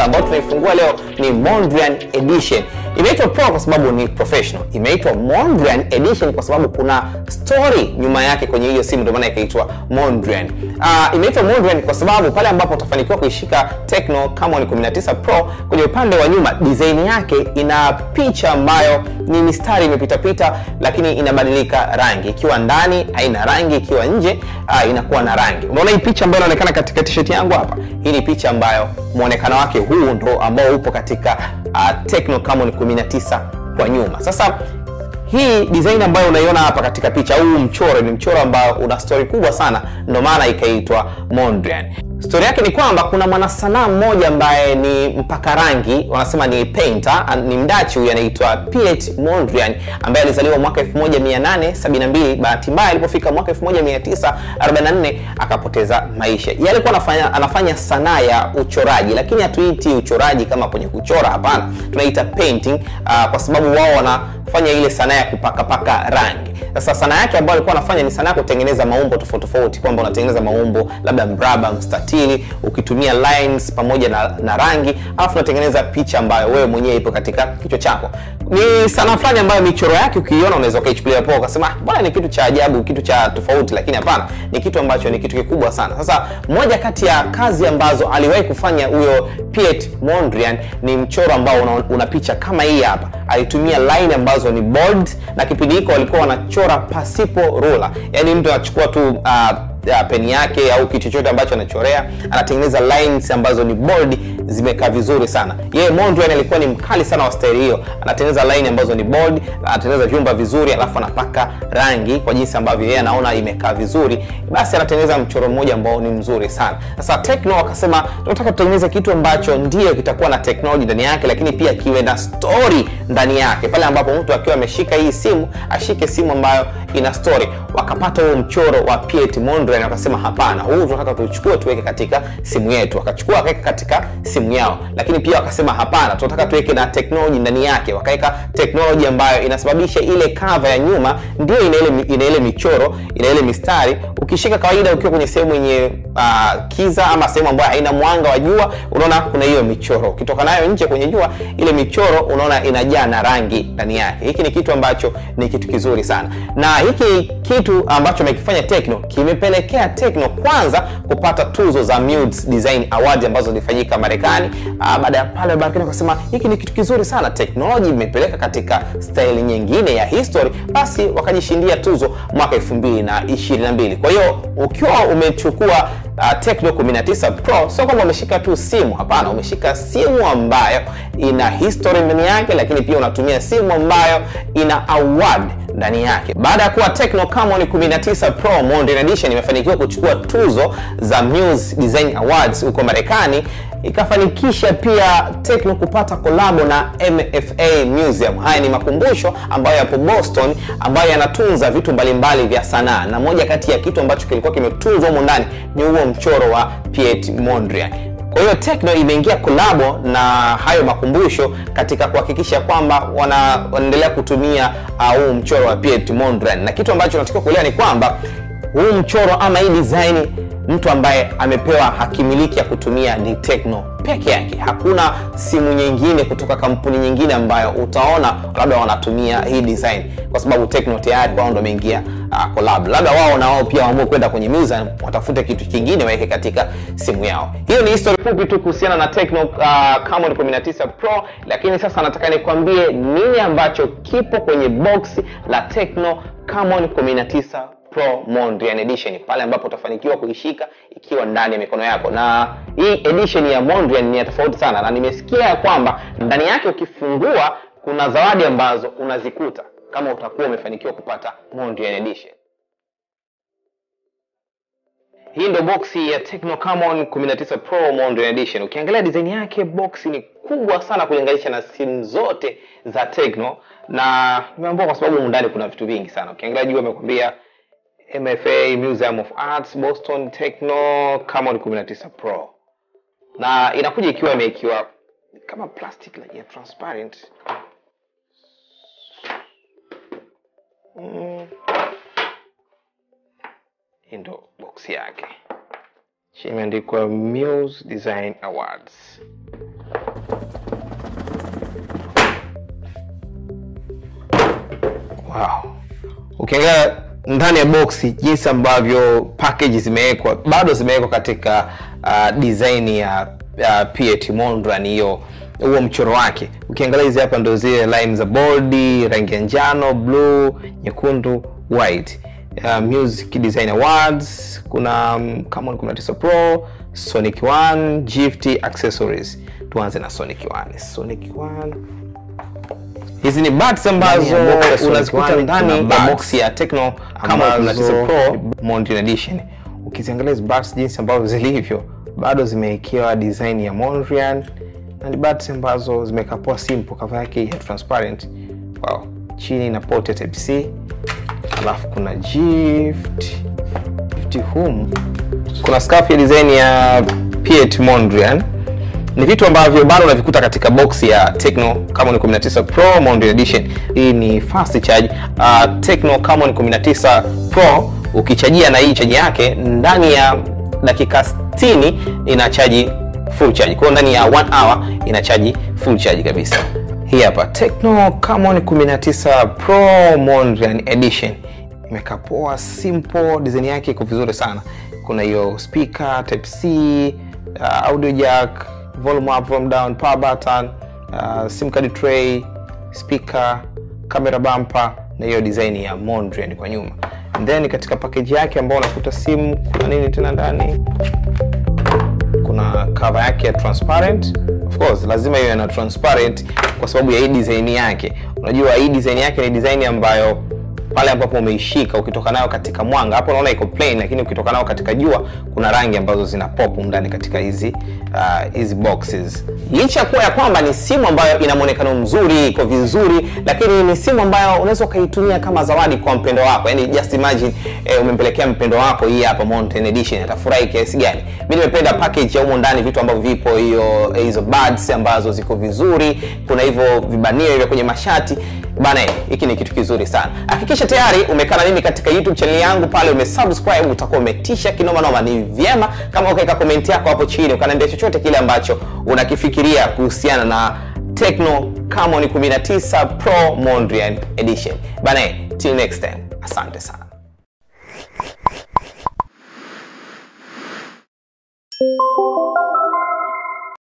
Ambayo tunaifungua leo ni Mondrian Edition. Imeitwa Pro kwa sababu ni professional. Imeitwa Mondrian Edition kwa sababu kuna story nyuma yake kwenye hiyo simu, ndio maana ikaitwa Mondrian. Imeitwa Mondrian kwa sababu pale ambapo utafanikiwa kuishika Tecno Camon 19 Pro, kwenye upande wa nyuma design yake ina picha ambayo ni mistari imepita lakini inabadilika rangi. Ikiwa ndani haina rangi, ikiwa nje inakuwa na rangi. Unaona hii picha ambayo inaonekana katika t-shirt yangu hapa? Hii ni picha ambayo muonekano wake huu ndo ambao upo katika Tecno Camon 19 kwa nyuma. Sasa hii design ambayo unaiona hapa katika picha, huu mchoro ni mchoro ambao una story kubwa sana, ndio maana ikaitwa Mondrian. Story yake ni kwamba kuna mwanasanaa mmoja ambaye ni mpaka rangi, wanasema ni painter, ni Mdachi huyu, anaitwa Piet Mondrian, ambaye alizaliwa mwaka 1872. Bahati mbaya alipofika mwaka 1944 akapoteza maisha. Yeye alikuwa anafanya sanaa ya uchoraji, lakini hatuiti uchoraji kama kwenye kuchora, hapana. Tunaita painting kwa sababu wao wanafanya ile sanaa ya kupaka rangi. Sasa sanaa yake ambayo alikuwa anafanya ni sanaa ya kutengeneza maumbo tofauti, kwamba unatengeneza maumbo labda mraba, mstatili, ukitumia lines pamoja na rangi, alafu unatengeneza picha ambayo wewe mwenyewe ipo katika kichwa chako. Ni sanaa fulani ambayo michoro yake ukiiona unaweza ukaichukulia poa ukasema bwana ni kitu cha ajabu, kitu cha tofauti, lakini hapana, ni kitu ambacho ni kitu kikubwa sana. Sasa moja kati ya kazi ambazo aliwahi kufanya huyo Piet Mondrian ni mchoro ambao una picha kama hii hapa. Alitumia line ambazo ni bold, na kipindi hiko walikuwa wanachora pasipo ruler. Yaani mtu anachukua tu peni yake au kitu chochote ambacho anachorea, anatengeneza lines ambazo ni bold, zimekaa vizuri sana. Yeye Mondrian alikuwa ni mkali sana wa style hiyo. Anatengeneza line ambazo ni bold, anatengeneza vyumba vizuri, alafu anapaka rangi kwa jinsi ambavyo yeye anaona imekaa vizuri. Basi anatengeneza mchoro mmoja ambao ni mzuri sana. Sasa Tecno wakasema tunataka tutengeneze kitu ambacho ndio kitakuwa na technology ndani yake, lakini pia kiwe na story ndani yake. Pale ambapo mtu akiwa ameshika hii simu, ashike simu ambayo ina story. Wakapata huo mchoro wa Piet Mondrian, wakasema hapana, huu tunataka tuchukue tuweke katika simu yetu. Wakachukua wakaweka katika simu yao, lakini pia wakasema hapana, tunataka tuweke na technology ndani yake. Wakaweka technology ambayo inasababisha ile cover ya nyuma ndio ina ile michoro, ina ile mistari. Ukishika kawaida ukiwa kwenye sehemu yenye kiza ama sehemu ambayo haina mwanga wa jua, unaona kuna hiyo michoro. Ukitoka nayo nje kwenye jua, ile michoro unaona inajaa na rangi ndani yake. Hiki ni kitu ambacho ni kitu kizuri sana. Na hiki kitu ambacho amekifanya Tecno kimepelekea Tecno kwanza kupata tuzo za Muse Design Award ambazo zilifanyika Marekani. Baada ya pale Marekani wakasema hiki ni kitu kizuri sana, technology imepeleka katika style nyingine ya history, basi wakajishindia tuzo mwaka 2022. Kwa hiyo ukiwa umechukua Tecno 19 Pro, sio kama umeshika tu simu, hapana, umeshika simu ambayo ina history ndani yake, lakini pia unatumia simu ambayo ina award ndani yake. Baada ya kuwa Tecno Camon 19 Pro Mondrian Edition imefanikiwa kuchukua tuzo za Muse Design Awards huko Marekani, ikafanikisha pia Tecno kupata kolabo na MFA Museum. Haya ni makumbusho ambayo yapo Boston, ambayo yanatunza vitu mbalimbali vya sanaa, na moja kati ya kitu ambacho kilikuwa kimetunzwa huko ndani ni huo mchoro wa Piet Mondrian. Kwa hiyo Tecno imeingia kolabo na hayo makumbusho katika kuhakikisha kwamba wanaendelea kutumia huu mchoro wa Piet Mondrian. Na kitu ambacho tunatakiwa kuelewa ni kwamba huu mchoro ama hii design, mtu ambaye amepewa hakimiliki ya kutumia ni Tecno peke yake. Hakuna simu nyingine kutoka kampuni nyingine ambayo utaona labda wanatumia hii design, kwa sababu Tecno tayari wao ndio wameingia collab. Labda wao na wao pia waamue kwenda kwenye museum watafute kitu kingine waweke katika simu yao. Hiyo ni history fupi tu kuhusiana na Tecno Camon 19 Pro, lakini sasa nataka nikwambie nini ambacho kipo kwenye box la Tecno Camon 19 Pro Mondrian Edition, pale ambapo utafanikiwa kuishika ikiwa ndani ya mikono yako. Na hii edition ya Mondrian ni tofauti sana, na nimesikia kwamba ndani yake ukifungua kuna zawadi ambazo unazikuta kama utakuwa umefanikiwa kupata Mondrian Edition. Hii ndio boxi ya Tecno Camon 19 Pro Mondrian Edition. Ukiangalia design yake, boxi ni kubwa sana kulinganisha na simu zote za Tecno, na nimeambiwa kwa sababu ndani kuna vitu vingi sana. Ukiangalia juu amekwambia MFA Museum of Arts Boston Tecno Camon 19 Pro, na inakuja ikiwa imekiwa kama plastic ya transparent. Hii ndo box yake. Chini imeandikwa Muse Design Awards. Wow. Ukiangalia ndani ya boxi jinsi ambavyo package zimewekwa, bado zimewekwa katika design ya Piet Mondrian, hiyo huo mchoro wake. Ukiangalia hizi hapa ndio zile lines za body, rangi ya njano, blue, nyekundu, white. Music Design Awards, kuna Camon 19 Pro, Sonic 1, Gift Accessories. Tuanze na Sonic 1. Sonic 1. Hizi ni buds ambazo unazikuta ndani ya box ya Tecno Camon 19 Pro Mondrian Edition. Ukiziangalia hizi buds jinsi ambavyo zilivyo, bado zimewekewa design ya Mondrian, na ni buds ambazo zimekaa poa, simple, cover yake ya transparent. Wow. Chini na port ya Type C. Alafu kuna gift home. Kuna scarf ya design ya Piet Mondrian. Ni vitu ambavyo bado unavikuta katika box ya Tecno Camon 19 Pro Mondrian Edition. Hii ni fast charge. Tecno Camon 19 Pro ukichajia na hii chaji yake, ndani ya dakika 60 inachaji full charge. Kwa ndani ya 1 hour inachaji full charge kabisa. Hii hapa Tecno Camon 19 Pro Mondrian Edition. Imekaa poa, simple, design yake iko vizuri sana. Kuna hiyo speaker Type C, audio jack, volume up, volume down, power button, SIM card tray, speaker, camera bumper, na hiyo design ya Mondrian kwa nyuma. And then katika package yake ambayo unakuta simu, kuna nini tena ndani? Kuna cover yake ya transparent. Of course lazima iwe na transparent kwa sababu ya hii design yake. Unajua hii design yake ni design ambayo pale ambapo umeishika ukitoka nayo katika mwanga, hapo unaona iko plain, lakini ukitoka nayo katika jua kuna rangi ambazo zina pop ndani katika hizi boxes. Licha kuwa ya kwamba ni simu ambayo ina muonekano mzuri, iko vizuri, lakini ni simu ambayo unaweza kuitumia kama zawadi kwa mpendo wako. Yaani just imagine umempelekea mpendo wako hii hapa Mondrian Edition, atafurahi kiasi gani. Mimi nimependa package ya humo ndani, vitu ambavyo vipo, hizo buds ambazo ziko vizuri, kuna hivyo vibanio hivyo kwenye mashati. Bana, hiki ni kitu kizuri sana. Hakikisha tayari umekaa na mimi katika YouTube channel yangu, pale umesubscribe, utakuwa umetisha kinoma noma. Ni vyema kama ukaweka comment yako hapo chini, ukaniambia chochote kile ambacho unakifikiria kuhusiana na Tecno Camon 19 Pro Mondrian Edition. Bana, till next time. Asante sana.